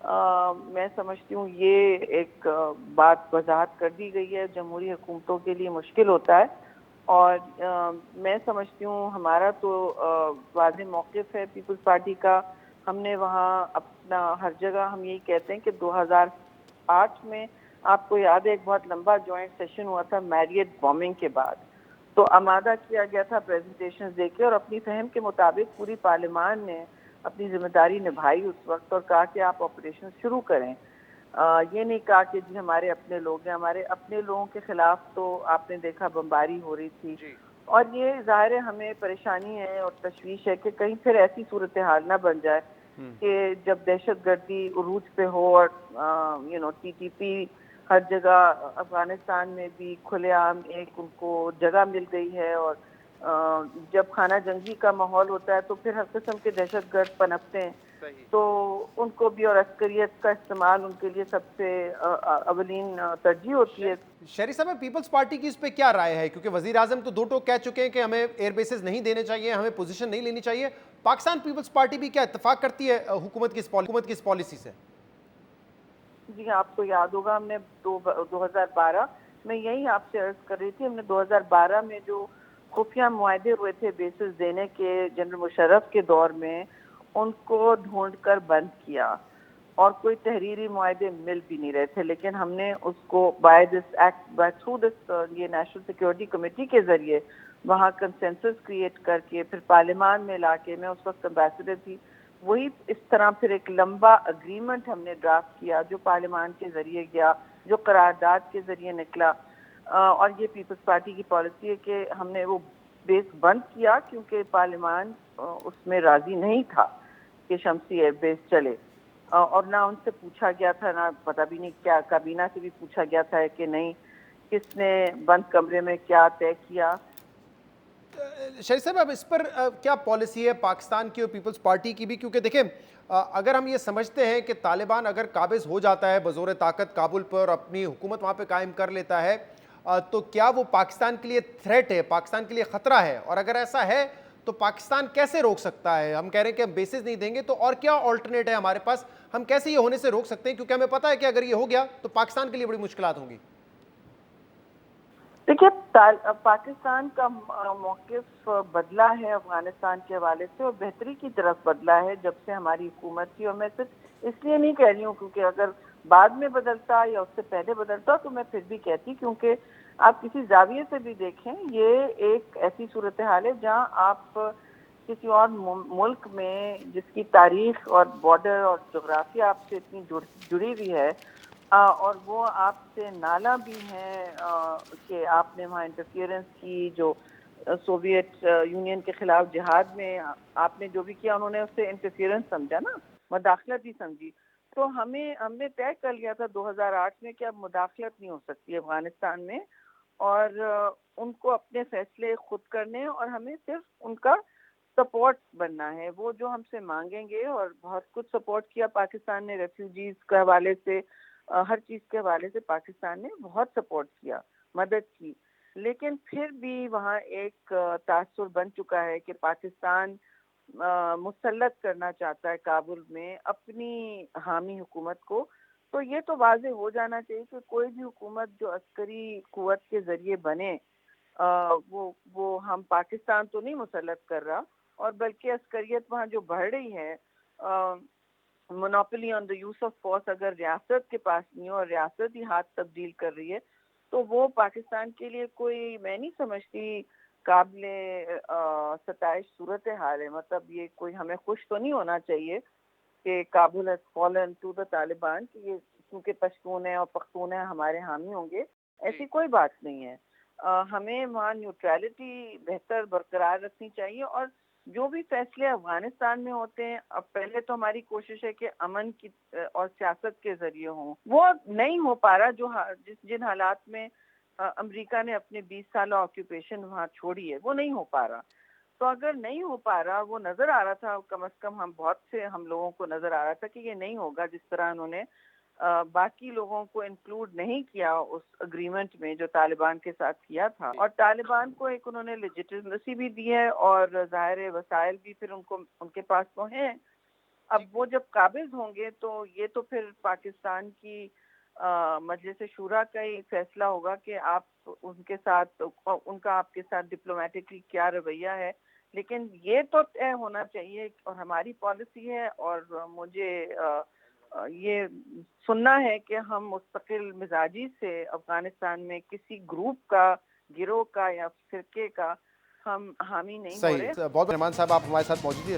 میں سمجھتی ہوں یہ ایک بات وضاحت کر دی گئی ہے، جمہوری حکومتوں کے لیے مشکل ہوتا ہے، اور میں سمجھتی ہوں ہمارا تو واضح موقف ہے پیپلز پارٹی کا. ہم نے وہاں اپنا ہر جگہ ہم یہی کہتے ہیں کہ 2008 میں آپ کو یاد ہے ایک بہت لمبا جوائنٹ سیشن ہوا تھا میریٹ بومنگ کے بعد، تو آمادہ کیا گیا تھا پریزنٹیشن دے کے، اور اپنی فہم کے مطابق پوری پارلیمان نے اپنی ذمہ داری نبھائی اس وقت اور کہا کہ آپ آپریشن شروع کریں. یہ نہیں کہا کہ جی ہمارے اپنے لوگ ہیں. ہمارے اپنے لوگوں کے خلاف تو آپ نے دیکھا بمباری ہو رہی تھی، جی اور یہ ظاہر ہے ہمیں پریشانی ہے اور تشویش ہے کہ کہیں پھر ایسی صورتحال نہ بن جائے کہ جب دہشت گردی عروج پہ ہو اور ٹی ٹی پی ہر جگہ افغانستان میں بھی کھلے عام ایک ان کو جگہ مل گئی ہے، اور جب خانہ جنگی کا ماحول ہوتا ہے تو پھر ہر قسم کے دہشت گرد پنپتے ہیں، صحیح. تو ان کو بھی اور عسکریت کا استعمال ان کے لیے سب سے اولین ترجیح ہوتی ہے. شہری صاحب پیپلز پارٹی کی اس پہ کیا رائے ہے؟ کیونکہ وزیر اعظم تو دو ٹوک کہہ چکے ہیں کہ ہمیں ایئر بیسز نہیں دینے چاہیے، ہمیں پوزیشن نہیں لینی چاہیے. پاکستان پیپلز پارٹی بھی کیا اتفاق کرتی ہے حکومت کی اس پالیسی سے؟ جی آپ کو یاد ہوگا ہم نے 2012 میں یہی آپ سے عرض کر رہی تھی، ہم نے 2012 میں جو خفیہ معاہدے ہوئے تھے بیسز دینے کے جنرل مشرف کے دور میں، ان کو ڈھونڈ کر بند کیا، اور کوئی تحریری معاہدے مل بھی نہیں رہے تھے، لیکن ہم نے اس کو by this act through this یہ نیشنل سیکیورٹی کمیٹی کے ذریعے وہاں کنسنسس کریٹ کر کے پھر پارلیمان میں لا کے، میں اس وقت امبیسڈر تھی، وہی اس طرح پھر ایک لمبا اگریمنٹ ہم نے ڈرافٹ کیا جو پارلیمان کے ذریعے گیا، جو قرارداد کے ذریعے نکلا. اور یہ پیپلز پارٹی کی پالیسی ہے کہ ہم نے وہ بیس بند کیا کیونکہ پارلیمان اس میں راضی نہیں تھا کہ شمسی ایئر بیس چلے، اور نہ ان سے پوچھا گیا تھا، نہ پتہ بھی نہیں کیا کابینہ سے بھی پوچھا گیا تھا کہ نہیں کس نے بند کمرے میں کیا طے کیا. شریف صاحب اب اس پر کیا پالیسی ہے پاکستان کی اور پیپلز پارٹی کی بھی؟ کیونکہ دیکھیں اگر ہم یہ سمجھتے ہیں کہ طالبان اگر قابض ہو جاتا ہے بزور طاقت کابل پر اور اپنی حکومت وہاں پہ قائم کر لیتا ہے تو کیا وہ پاکستان کے لیے تھریٹ ہے، پاکستان کے لیے خطرہ ہے؟ اور اگر ایسا ہے تو پاکستان کیسے روک سکتا ہے؟ ہم کہہ رہے ہیں کہ ہم بیسز نہیں دیں گے، تو اور کیا آلٹرنیٹ ہے ہمارے پاس؟ ہم کیسے یہ ہونے سے روک سکتے ہیں؟ کیونکہ ہمیں پتہ ہے کہ اگر یہ ہو گیا تو پاکستان کے لیے بڑی مشکلات ہوں گی. دیکھیے پاکستان کا موقف بدلا ہے افغانستان کے حوالے سے، اور بہتری کی طرف بدلا ہے جب سے ہماری حکومت تھی. اور میں صرف اس لیے نہیں کہہ رہی ہوں کیونکہ اگر بعد میں بدلتا یا اس سے پہلے بدلتا تو میں پھر بھی کہتی، کیونکہ آپ کسی زاویے سے بھی دیکھیں یہ ایک ایسی صورتحال ہے جہاں آپ کسی اور ملک میں جس کی تاریخ اور بارڈر اور جغرافیہ آپ سے اتنی جڑی ہوئی ہے، اور وہ آپ سے نالا بھی ہیں کہ آپ نے وہاں انٹرفیئرنس کی، جو سوویت یونین کے خلاف جہاد میں آپ نے جو بھی کیا انہوں نے اسے انٹرفیئرنس سمجھا نا، مداخلت ہی سمجھی. تو ہم نے طے کر لیا تھا 2008 میں کہ اب مداخلت نہیں ہو سکتی افغانستان میں، اور ان کو اپنے فیصلے خود کرنے اور ہمیں صرف ان کا سپورٹ بننا ہے. وہ جو ہم سے مانگیں گے، اور بہت کچھ سپورٹ کیا پاکستان نے ریفیوجیز کے حوالے سے، ہر چیز کے حوالے سے پاکستان نے بہت سپورٹ کیا، مدد کی، لیکن پھر بھی وہاں ایک تاثر بن چکا ہے کہ پاکستان مسلط کرنا چاہتا ہے کابل میں اپنی حامی حکومت کو. تو یہ تو واضح ہو جانا چاہیے کہ کوئی بھی حکومت جو عسکری قوت کے ذریعے بنے، وہ ہم پاکستان تو نہیں مسلط کر رہا، اور بلکہ عسکریت وہاں جو بڑھ رہی ہے، monopoly on the use of force اگر ریاست کے پاس نہیں ہو اور ریاست ہی ہاتھ تبدیل کر رہی ہے، تو وہ پاکستان کے لیے کوئی میں نہیں سمجھتی قابل ستائش صورتحال ہے. مطلب یہ کوئی ہمیں خوش تو نہیں ہونا چاہیے کہ Kabul has fallen to the Taliban, کہ یہ کیونکہ پشتون ہیں اور پختون ہیں ہمارے حامی ہوں گے، ایسی کوئی بات نہیں ہے. ہمیں وہاں نیوٹرلٹی بہتر برقرار رکھنی چاہیے، اور جو بھی فیصلے افغانستان میں ہوتے ہیں اب پہلے تو ہماری کوشش ہے کہ امن کی اور سیاست کے ذریعے ہوں. وہ نہیں ہو پا رہا جن حالات میں امریکہ نے اپنے 20 سالہ آکیوپیشن وہاں چھوڑی ہے، وہ نہیں ہو پا رہا. تو اگر نہیں ہو پا رہا، وہ نظر آ رہا تھا، کم از کم ہم لوگوں کو نظر آ رہا تھا کہ یہ نہیں ہوگا جس طرح انہوں نے باقی لوگوں کو انکلوڈ نہیں کیا اس اگریمنٹ میں جو طالبان کے ساتھ کیا تھا. اور طالبان کو ایک انہوں نے لیجیٹمیسی بھی دی ہے، اور ظاہر وسائل بھی پھر ان کے پاس تو ہیں. اب وہ جب قابض ہوں گے تو یہ تو پھر پاکستان کی مجلس شورا کا ہی فیصلہ ہوگا کہ آپ ان کے ساتھ، ان کا آپ کے ساتھ ڈپلومیٹکلی کیا رویہ ہے، لیکن یہ تو طے ہونا چاہیے اور ہماری پالیسی ہے، اور مجھے یہ سننا ہے کہ ہم مستقل مزاجی سے افغانستان میں کسی گروپ کا، گروہ کا یا فرقے کا ہم حامی نہیں ہو رہے۔ صحیح، بہت رحمان صاحب آپ ہمارے ساتھ موجود ہیں۔